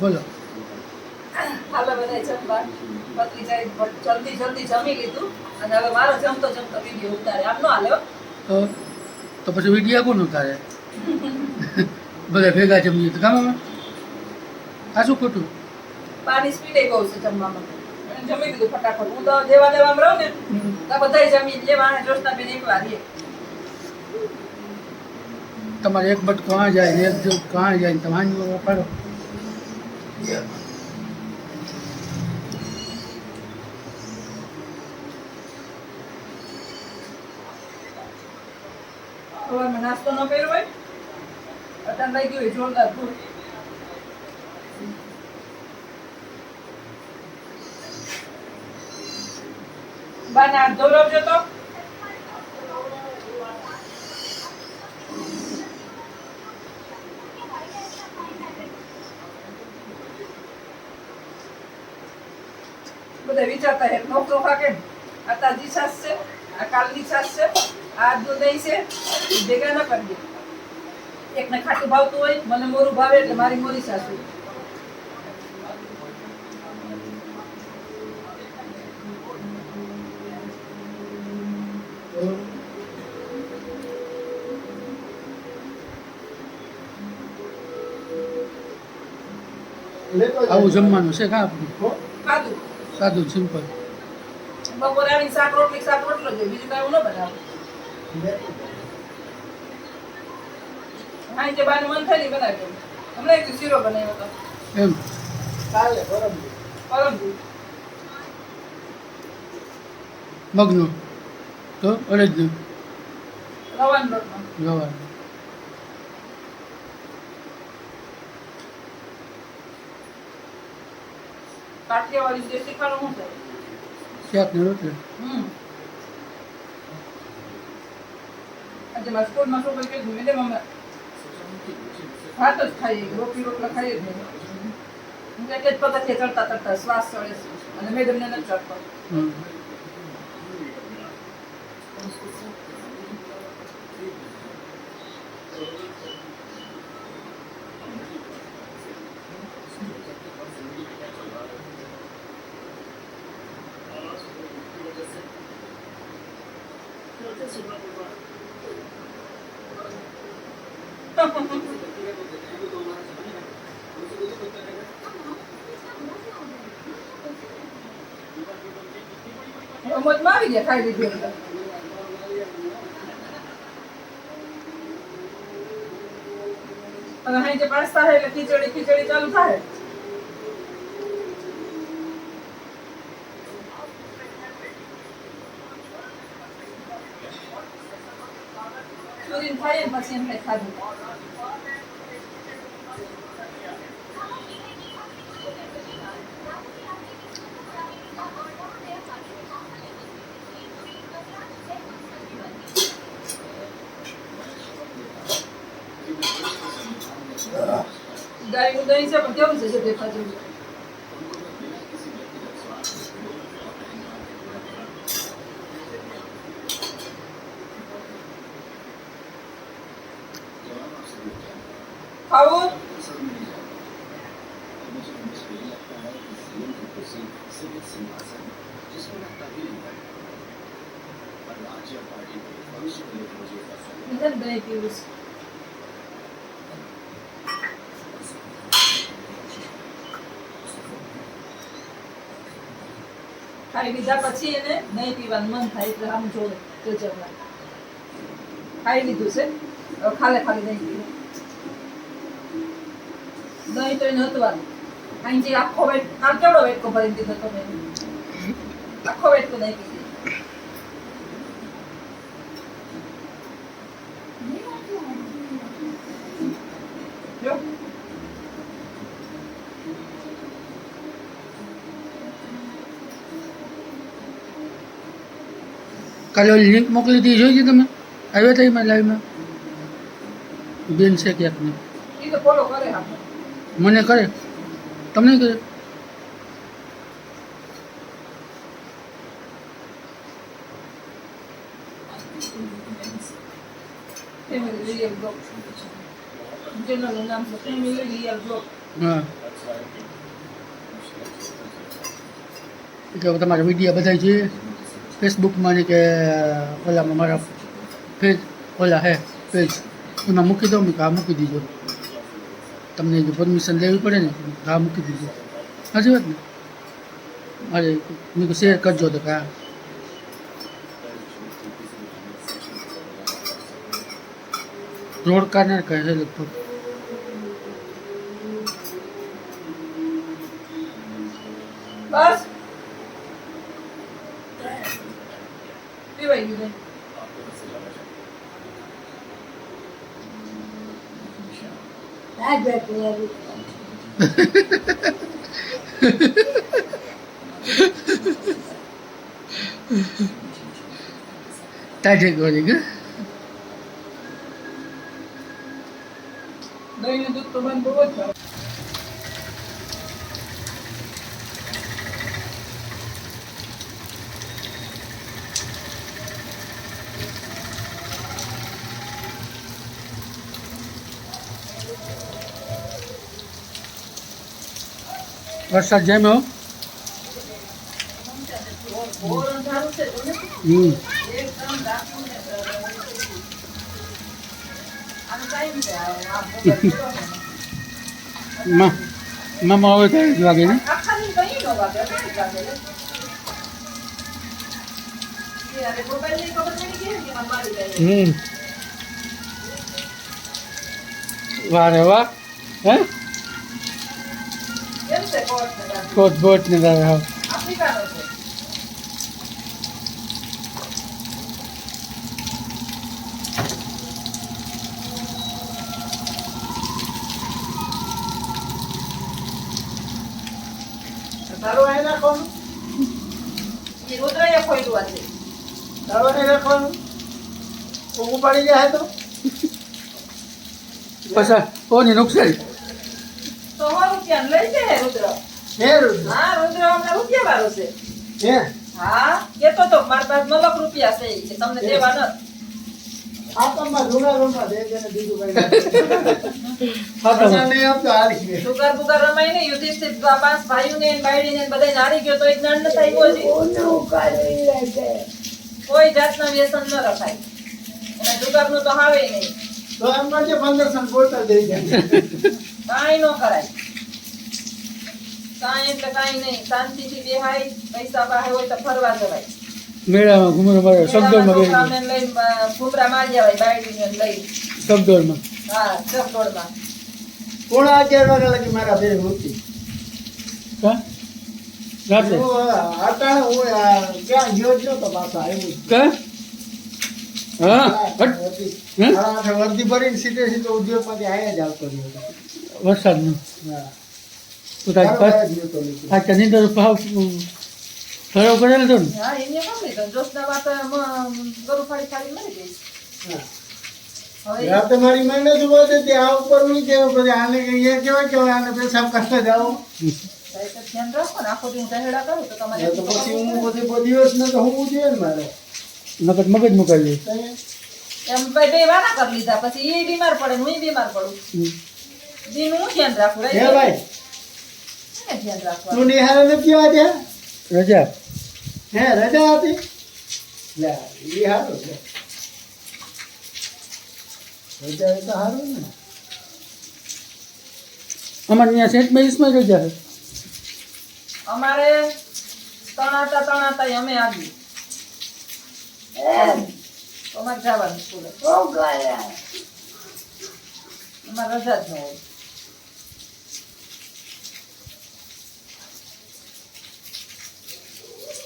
બોલો. હાલો બધા જમવા. પત્ની જાય જલ્દી જલ્દી જમી લીધું અને હવે મારો જમતો જમતો વિડીયો ઉતારે. આમ નો હાલે હો. તો પછી વિડીયો કોણ ઉતારે? બધા ભેગા જમીએ તો કામ આ શું ખોટું? પાણી સ્પીડે બહુ છે જમવામાં. અને જમી લીધું ફટાફટ. હું તો દેવા દેવામાં રહું ને તો બધાય જમી લે. વાણે જોશના બેન એકલા રહે. તમારે એક બટ કहाँ જાય ને એક જો કहाँ જાય ને તમારી પાડો. સવારમાં નાસ્તો ન કર્યો હોય અટાણ લઈ ગયું હોય જોરદાર ફૂલ. બાને હાથ ધોવડાવજો તો. બધા વિચારતા હે નોકરો ખાકે આ તાજી છાશ છે, આ કાલની છાશ છે, આ દૂધ છે, ભેગા ન કરી દે. એકને ખાટું ભાવતું હોય, મને મોરું ભાવે એટલે મારી મોરી સાસુ. આવું જમવાનું છે કા આપણું? ખાધું સાદું સિમ્પલ. બપોરે આવીને શાક રોટલી શાક રોટલો જોઈએ, બીજું કાંઈ હું ન બનાવું. હા જે બાનું મન થાય ને બનાવ્યો. હમણાં એક શીરો બનાવ્યો હતો એમ કાલે પરમદી. મગનું તો અડદનું રવાનો લોટનો. ગવાર કાઠિયાવાડી જે શીખવાનું શું છે? શાક ને રોટલી. આજે મારા સ્કૂલમાં શું કીધું મેડમ અમે ભાત જ ખાઈએ, રોટલી રોટલા ખાઈએ જ નહીં. એક જ પગથિયે ચડતા ચડતા શ્વાસ ચડે છે અને મેડમને નથી ચડતો. મોજમાં આવી ગયા ખાઈ લીધું એટલે. અને અહીં જે પાસ થાય એટલે ખીચડી ખીચડી ચાલુ થાય. સુરીને ખાઈએ ને પછી એમ કઈ ખાધું. ગાયનું દહીં છે પણ કેવું છે જે દેખા જેવું. ખાવું દહીં પીવું છે. ખાઈ લીધા પછી એને નહીં પીવાનું મન થાય એટલે આમ જોડે તો જમવા. ખાઈ લીધું છે હવે ખાલે ખાલી નહીં પીવું. દહીં તો એને હતવાનું. અહીં જે આખો વેટ આમ કેવડો વેટકો ભરીને દીધો તમે આખો વેટકો નહીં પીધી. જો કાલે ઓલી લિંક મોકલી હતી જોઈ હતી તમે? આવ્યા હતા એમાં લાઈવમાં બેન છે ક્યાંકની એ તો ફોલો કરે આપણે. મને કરે તમને કરે ફેમિલી બ્લોગ ચેનલનું નામ છે ફેમિલી રિયલ બ્લોગ. હા કે તમારા વિડીયો બધા છે ફેસબુકમાં ને કે ઓલામાં મારા પેજ ઓલા હે પેજ એમાં મૂકી દો મેં હા મૂકી દીધો તમને જો પરમિશન લેવી પડે ને હા મૂકી દીધો સાચી વાત ને અરે મેં કહું શેર કરજો તો કે હા રોડ કાર્નર કહે છે લગભગ બસ પીવાઈ ગયું. તાજે કરી કે દહીંનું દૂધ તો મને બહુ જ ભાવે. વરસાદ જામ્યો બહુ અંધારું છે જોને. એકદમ ડાકું ને આનો ટાઈમ છે આ મામા હવે ત્રણ જ વાગે ને આખા દિન કઈ ન વાગે કઈ વાગે લે. અરે મોબાઈલની ખબર પડી ગઈ કે મારી જાય. વાહ રે વાહ હે કેમ છે કોટ ને ગાડી? કોટ બોટ ને તારે હા આફ્રિકાનો છે. તારો અહીં રાખવાનું એ રુદ્રએ ખોઈલું હશે. તારો અહીં રાખવાનું ઊંઘ પડી જાય તો પછી કોની નુકસાન તો 100 રૂપિયા લઈ જાય રુદ્ર. હે રુદ્ર હા રુદ્ર હમણાં રૂપિયા વાળો છે. હે હા કેતો તો મારી પાસે 9 રૂપિયા છે ઈ કે તમને દેવા નથી. આતમમાં જૂના રૂમમાં દે છે ને બીજું કઈ હા પૈસા તમે નહીં આપતો હાલી ગયો સુગર બુગર રમાય ને યુધિષ્ઠિર પાંચ ભાઈઓને ને બાયડીને બધાને હારી ગયો તો એક જ્ઞાન નથી આવ્યું હજી. કોઈ જાતના વ્યસન ન રખાય અને સુગરનું તો હાવે નહીં. તો એમ કરજે 1500 બોટલ દઈ જાય કાંઈ ન કરાય. કાંઈ એટલે કાંઈ નહીં. શાંતિથી બેહાય. પૈસા પાસે હોય તો ફરવા જવાય. મેળામાં ઘુમરો મારે શબ્દોળમાં ગઈ છોકરાઓને લઈને ઘૂમરા મારી જવાય બાયડીને લઈ. શબ્દોળમાં હા ચકડોળમાં. 11:30 વાગ્યા લગી મારા ભેર હોતી હા રાત્રે હું અટાણે હું ક્યાં ગયો જ નતો પાછો આવ્યો કા હા હટ હે? વર્દી ભરીને સીધે સીધો ઉદ્યોગમાંથી આયા જ આવતો રહ્યો વરસાદનું હા તો તારી તારો પાસે ભાઈ જ નહોતો નીકળ્યો. આ ચનીદર ભાવ ફરવ કરેલો હતો ને હા એને મમ્મી તો જોશના વાત ગરુ ફાડી ફાડી મરી ગઈ. હા. હવે રાતે મારી મહિને જોવા દે તે આ ઉપર નહીં કેવું પછી આને કઈ એ કેવાય આને પેશાબ કરતા જાઓ ભાઈ તો ધ્યાન રાખો ને આખો દી હું ટહેડા કરું તો તમારે તો પછી હું પછી કોઈ દિવસ ને તો હું જોઈએ ને મારે નકર મગજ મુકાવી દે એમ ભાઈ બે વાના કરી લીધા પછી એ બીમાર પડે હું બીમાર પડું. દીનું હું ધ્યાન રાખું હે ભાઈ એને ધ્યાન રાખવાનું. તું નિહારે નથી આવ્યા ત્યાં રજા હે રજા હતી લે એ સારું છે રજા એ તો સારું ને અમારે ત્યાં સેન્ટ મેરીસમાં રજા છે અમારે તણાતા અમે આવી અમારે જવાનું સ્કૂલે. અમારે રજા જ ન હોય.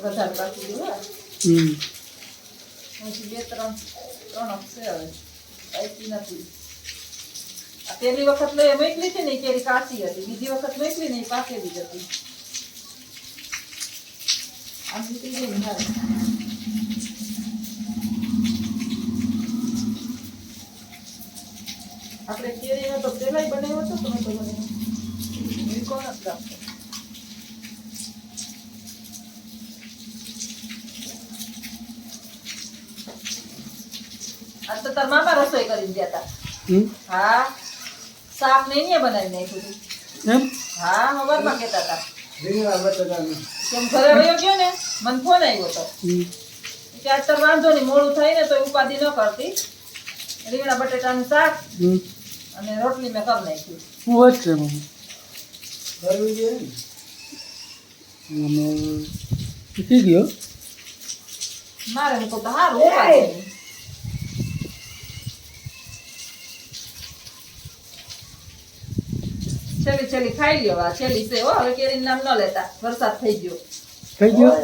રજા બાકી હોય પછી 2-3 છે હવે આઈતી નથી. આ પહેલી વખત લઈ મોકલી હતી ને એ કેરી કાચી હતી. બીજી વખત મોકલી ને એ પાકેલી જ હતી. આમ નીકળી ગઈ ને હારે. આપણે કેરીનો તો પહેલાય બનાવ્યો હતો તમે તો મને મીઠો નથી લાગતો. આજ તો તાર મામા રસોઈ કરીને ગયા હતા. હા શાક નહીં ને બનાવી નાખ્યું હતું. એમ હા સવારમાં કહેતા હતા રીંગણા બટાકાનું. કેમ ઘરે વયો ગયો ને મને ફોન આવ્યો હતો હમ. કે આજ તાર વાંધો નહીં મોડું થાય ને તો ઉપાધિ ન કરતી રીંગણા બટેટાનું શાક હમ. અને રોટલી મેં કરી નાખી. શું વાત છે મમ્મી? કરવી જોઈએ ને. અમે શીખી ગયો. મારે હું કહું તો સારું ઉપાધિ નહીં. છેલ્લી છેલ્લી ખાઈ લ્યો આ છેલ્લી છે હો હવે કેરીનું નામ ન લેતા વરસાદ થઈ ગયો. થઈ ગયો?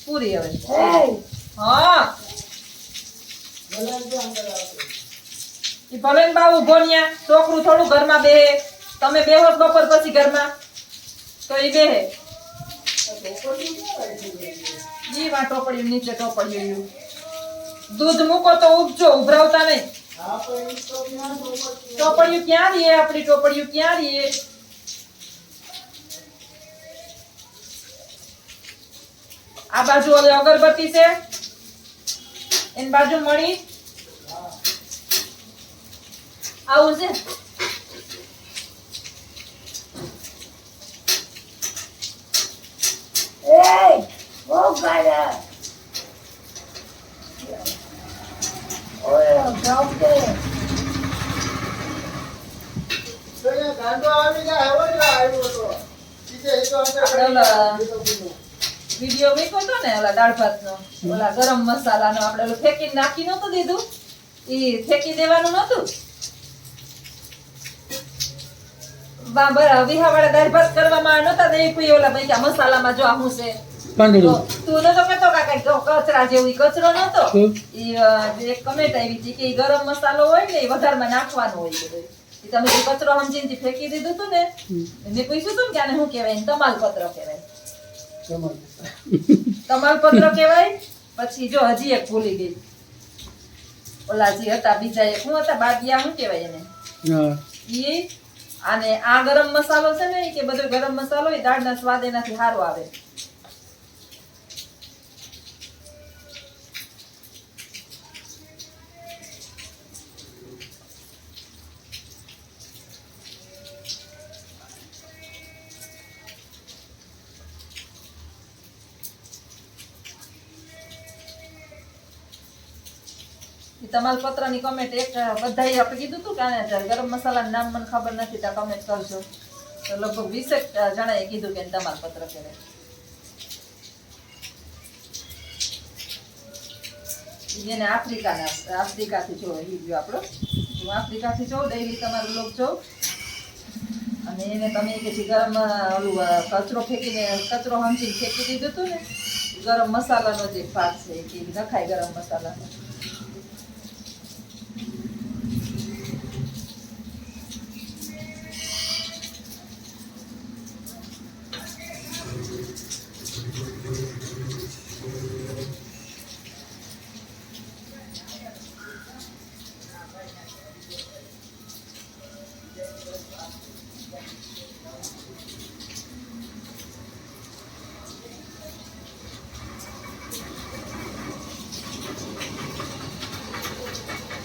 પૂરી હવે હા ઈ ભલે ને બા ઉભો ન્યા છોકરું થોડું ઘરમાં બેહે તમે બેહો જ બપોર પછી ઘરમાં તો ઈ બેહે ઈ માં ટોપડી નીચે ટોપડી દૂધ મૂકો તો ઉપજો ઉભરાવતા નહીં. ટોપડિયું ક્યાં રહીએ આપણી ટોપડિયું ક્યાં રહીએ? આ બાજુ ઓલી અગરબત્તી છે એની બાજુ મળી આવું છે. તો એ ગાંડો આવી જાય હવે જો આવ્યો હતો. સીધે એ તો અંદર આપણે ઓલા વિડીયો મૂક્યો હતો ને ઓલા દાળ ભાતનો ઓલા ગરમ મસાલાનો આપણે ઓલું ફેંકીને નાખી નહોતું દીધું ઈ ફેંકી દેવાનું નહોતું. વિહાવાળા દાળ ભાત કરવામાં નહોતા દઈ કોઈ ઓલા ભાઈ કે મસાલામાં જો આ હું છે પાંદડું. તું નતો કહેતો કાકા કચરા જેવું કચરો નહોતો. શું? ઈ એક કમેન્ટ આવી હતી કે ઈ ગરમ મસાલો હોય ને એ વધારમાં નાખવાનો હોય બધું. ઈ તમે જે કચરો સમજીને ફેંકી દીધું હતું ને મેં પૂછ્યું હતું ને કે આને શું કહેવાય? તમાલપત્ર કહેવાય. તમાલપત્ર કહેવાય. પછી જો હજી એક ભૂલી ગઈ ઓલા જે હતા બીજા એક શું હતા બાદિયા શું કહેવાય એને? હા. ઈ અને આ ગરમ મસાલો છે ને ઈ કે બધો ગરમ મસાલો એ દાળના સ્વાદ એનાથી સારો આવે. તમાલપત્ર ની કમેન્ટ એક બધાએ આપણે કીધું હતું કે આને ગરમ મસાલાનું નામ મને ખબર નથી તો કમેન્ટ કરજો. તો લગભગ 20 જણાએ કીધું કે તમાલપત્ર કહેવાય. એને આફ્રિકાથી જો વિડીયો આપણો હું આફ્રિકાથી જોઉં ડેઈલી તમારું લોક જોઉં અને એને તમે કે જે ગરમ ઓલું કચરો ફેંકીને કચરો સમજીને ફેંકી દીધું હતું ને ગરમ મસાલાનો જે ભાગ છે કે નખાય ગરમ મસાલાનો.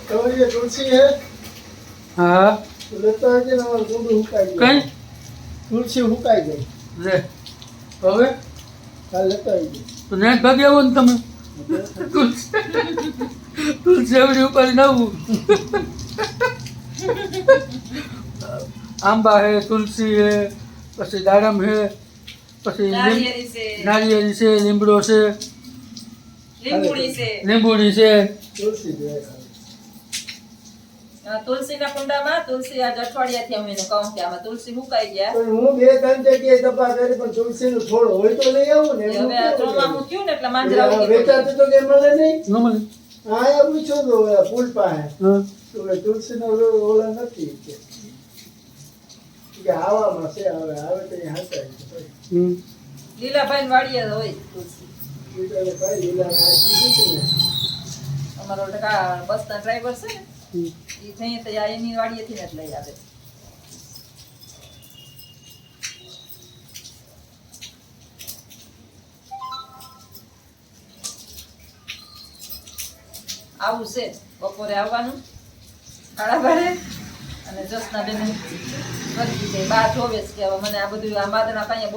તમારી ये तुलसी है હા. तो लेता है कि ना दूध हुकाई गई કઈ? तुलसी हुकाई गई લે હવે काल लेता है તો નેટ ભાગી આવો ને તમે. તુલસી એવડી ઉપર નવું. આંબા હે, તુલસી હે, પછી દાડમ હે, પછી નારિયેળી છે, નારિયેળી છે, લીમડો છે, લીંબુડી છે. લીંબુડી છે. तुलसी जो है તુલસીના કુંડામાં તુલસી આજ અઠવાડિયાથી અમે એને કહું કે આમાં તુલસી મુકાઈ ગયા. પણ હું 2-3 જગ્યાએ તપાસ કરી પણ તુલસીનો છોડ હોય તો લઈ આવું ને હવે એનું આ કેવું ચોમાસું છે? થયું ને એટલે માંજરા ઉગી વેચાતું તો કે મળે નહીં ન મળે. હા એ પૂછ્યું તો પુલ પાસે હા. તો કે તુલસીનો ઓલા નથી કે આવામાં છે હવે આવે તો એ હસાય છે હમ. લીલાભાઈ વાડીએ હોય તુલસી. બીજાને ભાઈ લીલા નાખી દીધું ને અમારો ટકા બસના ડ્રાઈવર છે ને હમ. એ જઈએ તો આ એની વાડીએથી ને જ લઈ આવે. આવું છે બપોરે આવવાનું 12:30 અને જસના બેન કરી દીધી બા જોવે છે કે હવે મને આ બધું આ માદણા પાયા